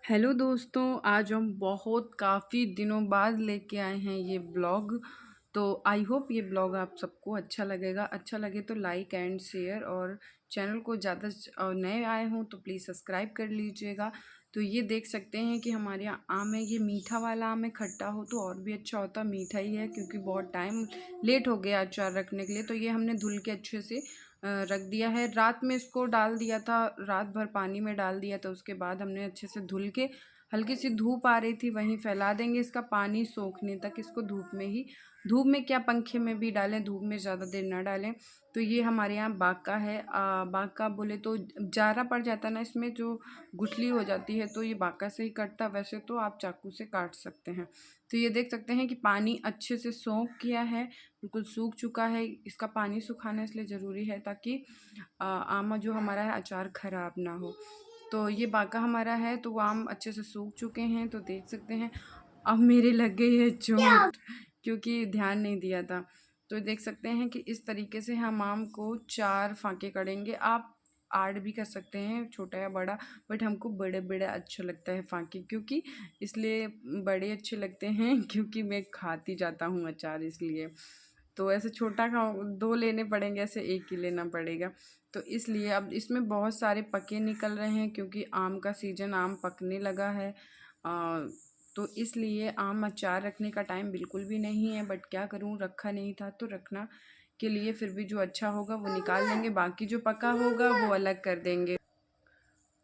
Hello दोस्तों, आज हम बहुत काफ़ी दिनों बाद लेके आए हैं ये ब्लॉग। तो आई होप ये ब्लॉग आप सबको अच्छा लगेगा। अच्छा लगे तो लाइक एंड शेयर, और चैनल को ज़्यादा नए आए हों तो प्लीज़ सब्सक्राइब कर लीजिएगा। तो ये देख सकते हैं कि हमारे यहाँ आम है, ये मीठा वाला आम है। खट्टा हो तो और भी अच्छा होता, मीठा ही है क्योंकि बहुत टाइम लेट हो गया अचार रखने के लिए। तो ये हमने धुल के अच्छे से रख दिया है। रात में इसको डाल दिया था, रात भर पानी में डाल दिया, तो उसके बाद हमने अच्छे से धुल के, हल्की सी धूप आ रही थी वहीं फैला देंगे इसका पानी सोखने तक। इसको धूप में ही, धूप में क्या पंखे में भी डालें, धूप में ज़्यादा देर ना डालें। तो ये हमारे यहाँ बाका है। बाका बोले तो जारा पड़ जाता है ना, इसमें जो गुठली हो जाती है, तो ये बाका से ही कटता। वैसे तो आप चाकू से काट सकते हैं। तो ये देख सकते हैं कि पानी अच्छे से सोख किया है, बिल्कुल सूख चुका है। इसका पानी सुखाना इसलिए ज़रूरी है ताकि आम जो हमारा है अचार ख़राब ना हो। तो ये बाका हमारा है, तो वो आम अच्छे से सूख चुके हैं। तो देख सकते हैं। अब मेरे लग गई है चोट क्योंकि ध्यान नहीं दिया था। तो देख सकते हैं कि इस तरीके से हम आम को 4 फाँके करेंगे। आप 8 भी कर सकते हैं, छोटा या बड़ा, बट हमको बड़े बड़े अच्छा लगता है फाँके, क्योंकि इसलिए बड़े अच्छे लगते हैं क्योंकि मैं खाती जाता हूँ अचार, इसलिए। तो ऐसे छोटा का 2 लेने पड़ेंगे, ऐसे 1 ही लेना पड़ेगा। तो इसलिए अब इसमें बहुत सारे पके निकल रहे हैं क्योंकि आम का सीज़न, आम पकने लगा है। तो इसलिए आम अचार रखने का टाइम बिल्कुल भी नहीं है, बट क्या करूँ, रखा नहीं था तो रखना के लिए फिर भी जो अच्छा होगा वो निकाल लेंगे, बाकी जो पका होगा वो अलग कर देंगे।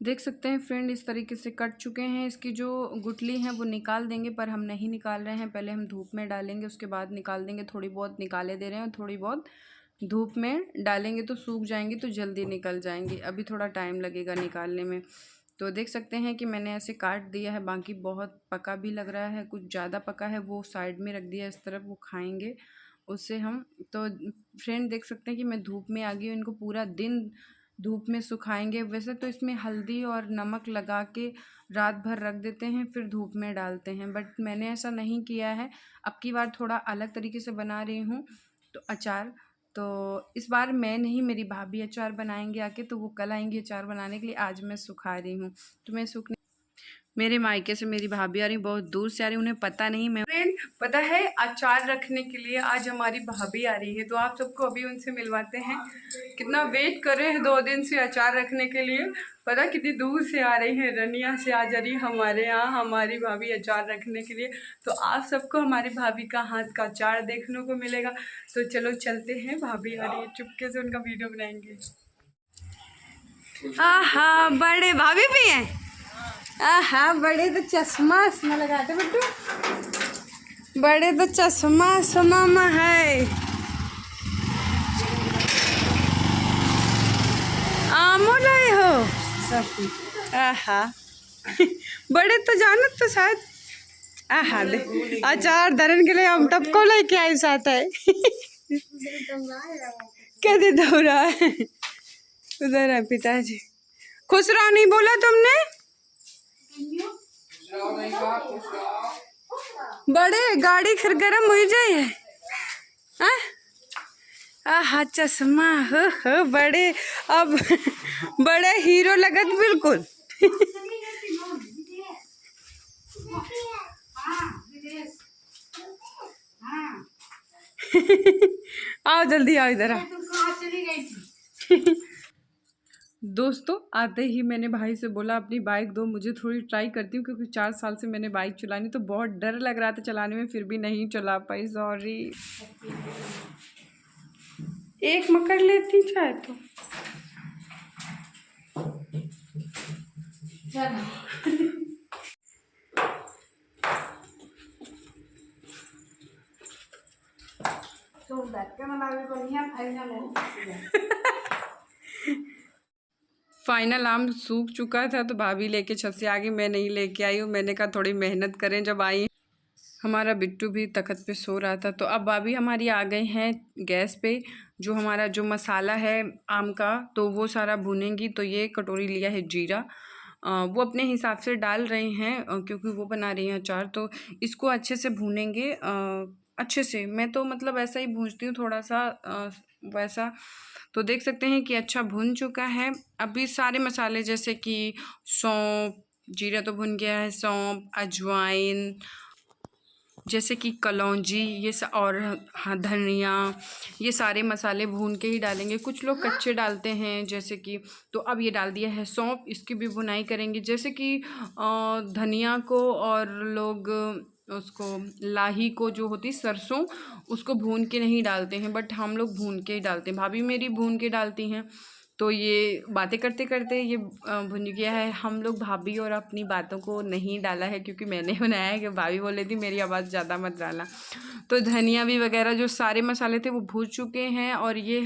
देख सकते हैं फ्रेंड, इस तरीके से कट चुके हैं। इसकी जो गुठली है वो निकाल देंगे, पर हम नहीं निकाल रहे हैं। पहले हम धूप में डालेंगे, उसके बाद निकाल देंगे। थोड़ी बहुत निकाले दे रहे हैं, थोड़ी बहुत धूप में डालेंगे तो सूख जाएंगी, तो जल्दी निकल जाएंगी। अभी थोड़ा टाइम लगेगा निकालने में। तो देख सकते हैं कि मैंने ऐसे काट दिया है। बाकी बहुत पका भी लग रहा है, कुछ ज़्यादा पका है, वो साइड में रख दिया इस तरफ, वो खाएंगे उससे हम। तो फ्रेंड देख सकते हैं कि मैं धूप में आ गई हूँ। इनको पूरा दिन धूप में सुखाएंगे। वैसे तो इसमें हल्दी और नमक लगा के रात भर रख देते हैं, फिर धूप में डालते हैं, बट मैंने ऐसा नहीं किया है। अब की बार थोड़ा अलग तरीके से बना रही हूँ तो अचार। तो इस बार मैं नहीं, मेरी भाभी अचार बनाएंगे आके, तो वो कल आएंगी अचार बनाने के लिए। आज मैं सुखा रही हूँ। तो मैं सूखने, मेरे मायके से मेरी भाभी आ रही, बहुत दूर से आ रही, उन्हें पता नहीं। मैं फ्रेंड, पता है, अचार रखने के लिए आज हमारी भाभी आ रही है, तो आप सबको अभी उनसे मिलवाते हैं। कितना वेट कर रहे हैं 2 दिन से अचार रखने के लिए। पता कितनी दूर से आ रही है, रनिया से आ जा रही है हमारे यहाँ हमारी भाभी अचार रखने के लिए। तो आप सबको हमारी भाभी का हाथ का अचार देखने को मिलेगा। तो चलो चलते हैं, भाभी आ रही है, चुपके से उनका वीडियो बनाएंगे। आहा, बड़े भाभी भी हैं। आहा, बड़े तो चश्मा वश्मा लगाते बट्टू, बड़े तो चश्मा समामा है। आमो लाए हो सब। आहा बड़े तो जानत तो शायद। आहा दे, अचार धरन के लिए हम टपको लेके आए साथ है। क्या दे दौरा है, उधर है पिताजी। खुश रहो नहीं बोला तुमने? बड़े गाड़ी फिर गर्म हो जाए। आहा, चश्मा हो बड़े, अब बड़े हीरो लगत बिल्कुल। आओ जल्दी आओ इधर। दोस्तों, आते ही मैंने भाई से बोला अपनी बाइक दो, मुझे थोड़ी ट्राई करती हूँ, क्योंकि 4 साल से मैंने बाइक चलानी, तो बहुत डर लग रहा था चलाने में, फिर भी नहीं चला पाई, सॉरी। एक मकर लेती चाहे तो। फाइनल आम सूख चुका था, तो भाभी लेके छत से आ गई, मैं नहीं लेके आई हूँ। मैंने कहा थोड़ी मेहनत करें। जब आई, हमारा बिट्टू भी तख्त पे सो रहा था। तो अब भाभी हमारी आ गई हैं गैस पे। जो हमारा जो मसाला है आम का, तो वो सारा भुनेंगी। तो ये कटोरी लिया है जीरा, वो अपने हिसाब से डाल रही हैं क्योंकि वो बना रही हैं अचार। तो इसको अच्छे से भूनेंगे, अच्छे से। मैं तो मतलब ऐसा ही भूनती हूँ, थोड़ा सा वैसा। तो देख सकते हैं कि अच्छा भुन चुका है। अभी सारे मसाले जैसे कि सौंफ, जीरा तो भुन गया है, सौंफ, अजवाइन, जैसे कि कलौंजी, ये और हाँ धनिया, ये सारे मसाले भून के ही डालेंगे। कुछ लोग कच्चे डालते हैं जैसे कि, तो अब ये डाल दिया है सौंफ, इसकी भी भुनाई करेंगे। जैसे कि धनिया को और लोग उसको लाही को जो होती सरसों, उसको भून के नहीं डालते हैं, बट हम लोग भून के ही डालते हैं। भाभी मेरी भून के डालती हैं। तो ये बातें करते करते ये भुन गया है। हम लोग भाभी और अपनी बातों को नहीं डाला है क्योंकि मैंने बनाया है, कि भाभी बोल रही थी मेरी आवाज़ ज़्यादा मत डालना। तो धनिया भी वगैरह जो सारे मसाले थे वो भून चुके हैं, और ये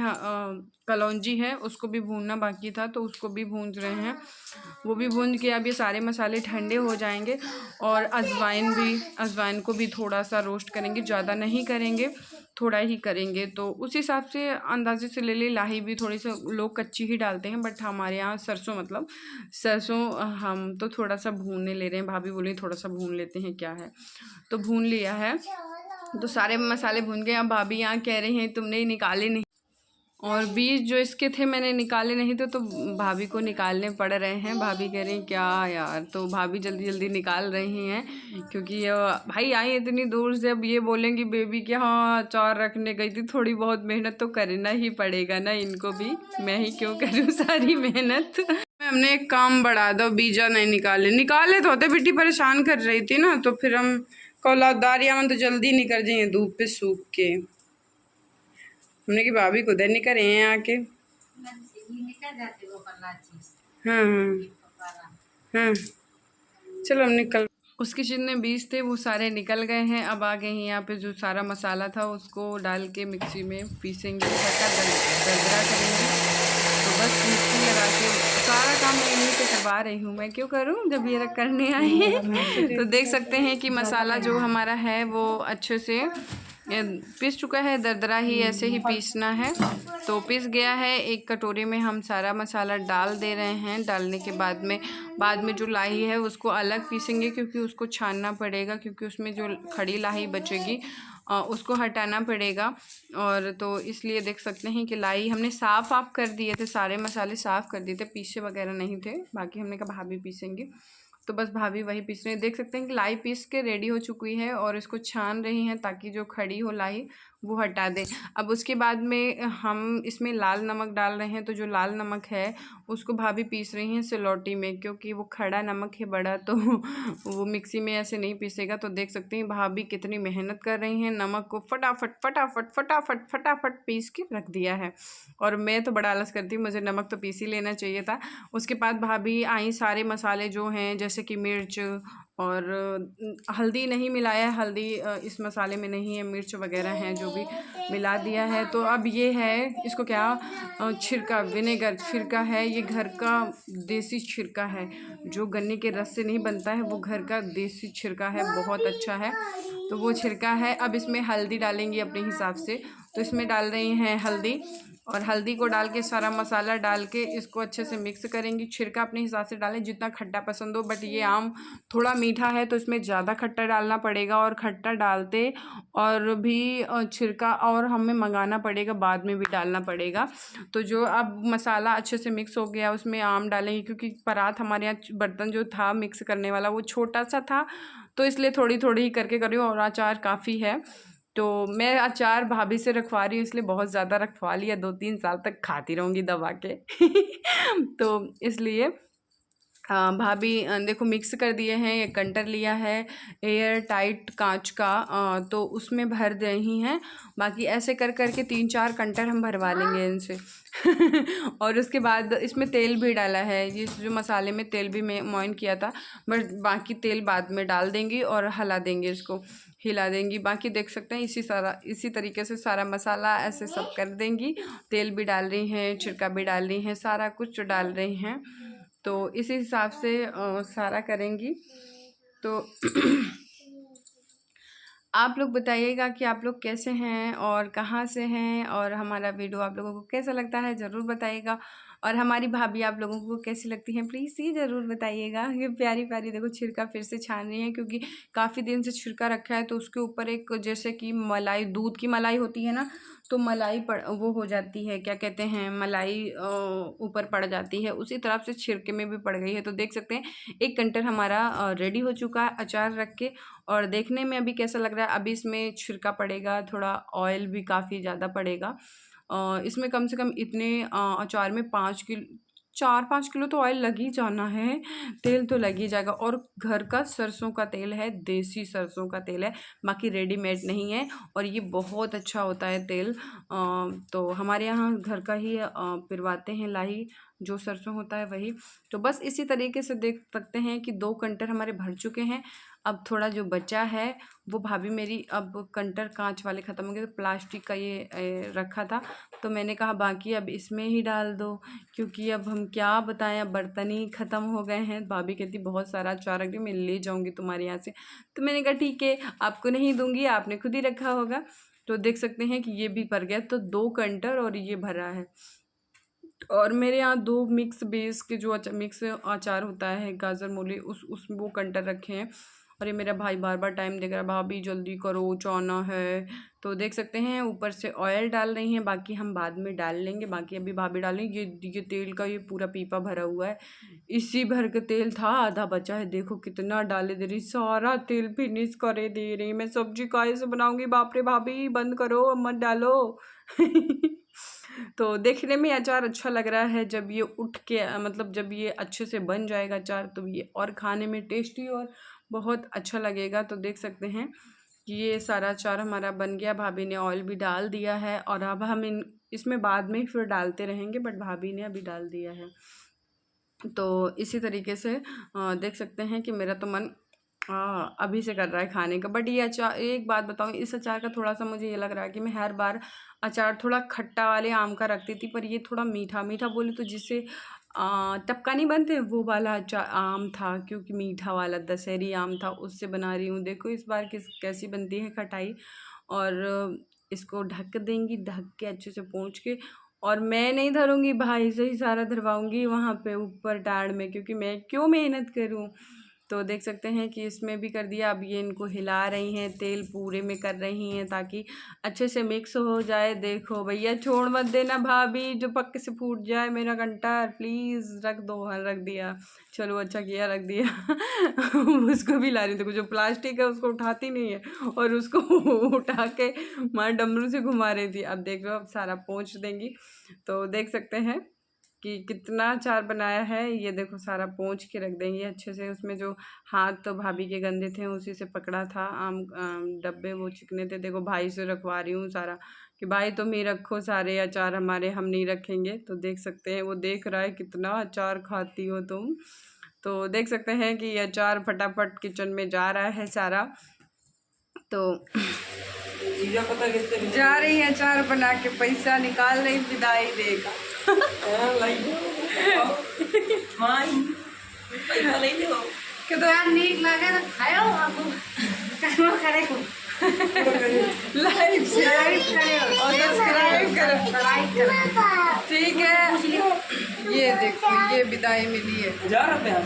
कलौंजी है उसको भी भूनना बाकी था, तो उसको भी भून रहे हैं। वो भी भून के अब ये सारे मसाले ठंडे हो जाएंगे। और अजवाइन को भी थोड़ा सा रोस्ट करेंगे, ज़्यादा नहीं करेंगे, थोड़ा ही करेंगे। तो उस हिसाब से अंदाजे से ले ले। लाही भी थोड़ी सा लोग कच्ची ही डालते हैं, बट हमारे यहाँ सरसों हम तो थोड़ा सा भूनने ले रहे हैं। भाभी बोली थोड़ा सा भून लेते हैं क्या है, तो भून लिया है। तो सारे मसाले भून गए। अब भाभी यहाँ कह रही हैं तुमने निकाले नहीं, और बीज जो इसके थे मैंने निकाले नहीं थे, तो भाभी को निकालने पड़ रहे हैं। भाभी कह रही हैं क्या यार, तो भाभी जल्दी जल्दी निकाल रही हैं, क्योंकि ये भाई आई इतनी दूर से, अब ये बोलेंगी बेबी कि हाँ अचार रखने गई थी, थोड़ी बहुत मेहनत तो करना ही पड़ेगा ना इनको भी, मैं ही क्यों करूँ सारी मेहनत। हमने एक काम बढ़ा दो, बीजा नहीं निकाले तो होते, बेटी परेशान कर रही थी ना, तो फिर हम कौलादारियाँ में तो जल्दी निकल जाइए धूप पे सूख के। हमने की भाभी को देने करे हैं आके। हाँ हाँ हाँ, चलो हम निकल। उसके जितने बीज थे वो सारे निकल गए हैं। अब आ गए हैं यहाँ पे, जो सारा मसाला था उसको डाल के मिक्सी में पीसेंगे, दरदरा करेंगे। तो बस मिक्सी लगा के सारा काम मैं यहीं पे करवा रही हूँ, मैं क्यों करूँ जब ये करने आए हैं। तो देख सकते हैं कि मसाला जो हमारा है वो अच्छे से पीस चुका है, दरदरा ही ऐसे ही पीसना है। तो पीस गया है। एक कटोरी में हम सारा मसाला डाल दे रहे हैं। डालने के बाद में जो लाही है उसको अलग पीसेंगे, क्योंकि उसको छानना पड़ेगा, क्योंकि उसमें जो खड़ी लाही बचेगी उसको हटाना पड़ेगा। और तो इसलिए देख सकते हैं कि लाई हमने साफ़ कर दिए थे, सारे मसाले साफ़ कर दिए थे, पीसे वगैरह नहीं थे। बाकी हमने कहा भाभी पीसेंगे, तो बस भाभी वही पीस रही है। देख सकते हैं कि लाई पीस के रेडी हो चुकी है, और इसको छान रही हैं ताकि जो खड़ी हो लाई वो हटा दें। अब उसके बाद में हम इसमें लाल नमक डाल रहे हैं। तो जो लाल नमक है उसको भाभी पीस रही हैं सिलौटी में, क्योंकि वो खड़ा नमक है बड़ा, तो वो मिक्सी में ऐसे नहीं पीसेगा। तो देख सकते हैं भाभी कितनी मेहनत कर रही हैं, नमक को फटाफट फटाफट फटाफट फटाफट पीस के रख दिया है। और मैं तो बड़ा आलस करती हूँ, मुझे नमक तो पीस ही लेना चाहिए था। उसके बाद भाभी आई, सारे मसाले जो हैं जैसे कि मिर्च और हल्दी नहीं मिलाया है, हल्दी इस मसाले में नहीं है, मिर्च वगैरह हैं जो भी मिला दिया है। तो अब ये है, इसको क्या छिरका, विनेगर छिरका है, ये घर का देसी छिरका है, जो गन्ने के रस से नहीं बनता है, वो घर का देसी छिरका है, बहुत अच्छा है। तो वो छिरका है। अब इसमें हल्दी डालेंगी अपने हिसाब से, तो इसमें डाल रही हैं हल्दी, और हल्दी को डाल के सारा मसाला डाल के इसको अच्छे से मिक्स करेंगी। छिरका अपने हिसाब से डालें जितना खट्टा पसंद हो, बट ये आम थोड़ा मीठा है तो इसमें ज़्यादा खट्टा डालना पड़ेगा, और खट्टा डालते और भी छिरका और हमें मंगाना पड़ेगा, बाद में भी डालना पड़ेगा। तो जो अब मसाला अच्छे से मिक्स हो गया उसमें आम डालेंगे, क्योंकि परात हमारे यहाँ बर्तन जो था मिक्स करने वाला वो छोटा सा था, तो इसलिए थोड़ी थोड़ी ही करके कर रही हूँ। और अचार काफ़ी है, तो मैं अचार भाभी से रखवा रही हूँ, इसलिए बहुत ज़्यादा रखवा लिया, 2-3 साल तक खाती रहूँगी दबा के। तो इसलिए भाभी देखो मिक्स कर दिए हैं। ये कंटर लिया है एयर टाइट कांच का, तो उसमें भर रही हैं। बाकी ऐसे कर कर के 3-4 कंटर हम भरवा लेंगे इनसे। और उसके बाद इसमें तेल भी डाला है, ये जो मसाले में तेल भी मैं मोइन किया था, बट बाकी तेल बाद में डाल देंगी और हिला देंगी। बाकी देख सकते हैं इसी तरीके से सारा मसाला ऐसे सब कर देंगी। तेल भी डाल रही हैं, छिड़का भी डाल रही हैं, सारा कुछ डाल रही हैं। तो इसी हिसाब से सारा करेंगी। तो आप लोग बताइएगा कि आप लोग कैसे हैं और कहाँ से हैं, और हमारा वीडियो आप लोगों को कैसा लगता है ज़रूर बताइएगा। और हमारी भाभी आप लोगों को कैसी लगती हैं प्लीज़ ये ज़रूर बताइएगा। ये प्यारी प्यारी देखो छिलका फिर से छान रही है, क्योंकि काफ़ी दिन से छिलका रखा है तो उसके ऊपर एक जैसे कि मलाई, दूध की मलाई होती है ना, तो मलाई वो हो जाती है, क्या कहते हैं, मलाई ऊपर पड़ जाती है, उसी तरह से छिलके में भी पड़ गई है। तो देख सकते हैं एक कंटर हमारा रेडी हो चुका है अचार रख के। और देखने में अभी कैसा लग रहा है, अभी इसमें छिलका पड़ेगा, थोड़ा ऑयल भी काफ़ी ज़्यादा पड़ेगा। इसमें कम से कम इतने अचार में 4-5 किलो तो ऑयल लग ही जाना है, तेल तो लग ही जाएगा। और घर का सरसों का तेल है, देसी सरसों का तेल है, बाकी रेडीमेड नहीं है। और ये बहुत अच्छा होता है तेल, तो हमारे यहाँ घर का ही पिरवाते हैं, लाही जो सरसों होता है वही। तो बस इसी तरीके से देख सकते हैं कि 2 कंटर हमारे भर चुके हैं। अब थोड़ा जो बचा है वो भाभी मेरी, अब कंटर कांच वाले ख़त्म हो गए तो प्लास्टिक का ये रखा था, तो मैंने कहा बाकी अब इसमें ही डाल दो, क्योंकि अब हम क्या बताएं, अब बर्तन ही ख़त्म हो गए हैं। भाभी कहती बहुत सारा अचार रख दी, मैं ले जाऊंगी तुम्हारे यहाँ से। तो मैंने कहा ठीक है, आपको नहीं दूंगी, आपने खुद ही रखा होगा। तो देख सकते हैं कि ये भी भर गया, तो 2 कंटर और ये भरा है। और मेरे यहाँ 2 मिक्स बेस के जो मिक्स अचार होता है, गाजर मूली, उस वो कंटर रखे हैं। और ये मेरा भाई बार बार टाइम देख रहा है, भाभी जल्दी करो चाना है। तो देख सकते हैं ऊपर से ऑयल डाल रही हैं, बाकी हम बाद में डाल लेंगे, बाकी अभी भाभी डालेंगे। ये तेल का ये पूरा पीपा भरा हुआ है, इसी भर के तेल था, आधा बचा है। देखो कितना डाले दे रही, सारा तेल फिनिश करे दे रही। मैं सब्जी काहे से बनाऊंगी, बाप रे भाभी बंद करो, मत डालो। तो देखने में अचार अच्छा लग रहा है, जब ये उठ के मतलब जब ये अच्छे से बन जाएगा अचार, तो ये और खाने में टेस्टी और बहुत अच्छा लगेगा। तो देख सकते हैं कि ये सारा अचार हमारा बन गया, भाभी ने ऑयल भी डाल दिया है। और अब हम इसमें बाद में फिर डालते रहेंगे, बट भाभी ने अभी डाल दिया है। तो इसी तरीके से देख सकते हैं कि मेरा तो मन अभी से कर रहा है खाने का। बट ये अचार, एक बात बताऊँ, इस अचार का थोड़ा सा मुझे ये लग रहा है कि मैं हर बार अचार थोड़ा खट्टा वाले आम का रखती थी, पर ये थोड़ा मीठा मीठा बोले तो जिससे टपका नहीं बनते वो वाला अचार आम था, क्योंकि मीठा वाला दशहरी आम था, उससे बना रही हूँ। देखो इस बार कैसी बनती है खटाई। और इसको ढक देंगी, ढक के अच्छे से पोंछ के। और मैं नहीं धरूँगी, भाई से ही सारा धरवाऊँगी वहाँ पे ऊपर टाड़ में, क्योंकि मैं क्यों मेहनत करूँ। तो देख सकते हैं कि इसमें भी कर दिया। अब ये इनको हिला रही हैं, तेल पूरे में कर रही हैं ताकि अच्छे से मिक्स हो जाए। देखो भैया छोड़ मत देना भाभी, जो पक्के से फूट जाए मेरा कंटर, प्लीज़ रख दो। हाँ रख दिया, चलो अच्छा किया रख दिया। उसको भी ला रही, देखो जो प्लास्टिक है उसको उठाती नहीं है, और उसको उठा के माँ डमरू से घुमा रही थी। अब देख लो, अब सारा पोंछ देंगी। तो देख सकते हैं कि कितना अचार बनाया है। ये देखो सारा पोंछ के रख देंगे अच्छे से। उसमें जो हाथ तो भाभी के गंदे थे, उसी से पकड़ा था डब्बे, वो चिकने थे। देखो भाई से रखवा रही हूँ सारा, कि भाई तुम ही रखो सारे अचार, हमारे हम नहीं रखेंगे। तो देख सकते हैं वो देख रहा है कितना अचार खाती हो तुम। तो देख सकते हैं कि ये अचार फटाफट किचन में जा रहा है सारा। तो जा रही है अचार बना के, पैसा निकाल रही, विदाई देगा। कि तो यार नीक लगे तो खाओ, आप काम करे को लाइक शेयर और सब्सक्राइब करो, ठीक है। ये देखो ये विदाई मिली है 1000 रुपया,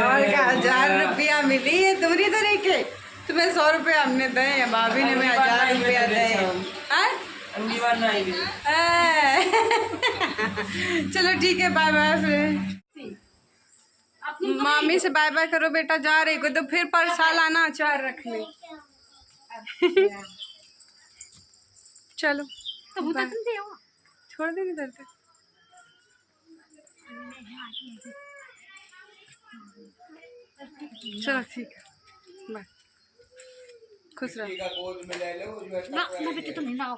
और का 1000 रुपया मिली है तुम्हारी तरीके। तुम्हें 100 रुपया हमने दे, भाभी ने मैं 1000 रुपया दे। चलो ठीक है, बाय बाय। फिर मामी से बाय बाय करो बेटा, जा रही को तो फिर पर साल आना अचार रखने। चलो छोड़ देंगे इधर तक। चलो ठीक है, बाय, खुश रहो। ना बेटे तो नहीं ना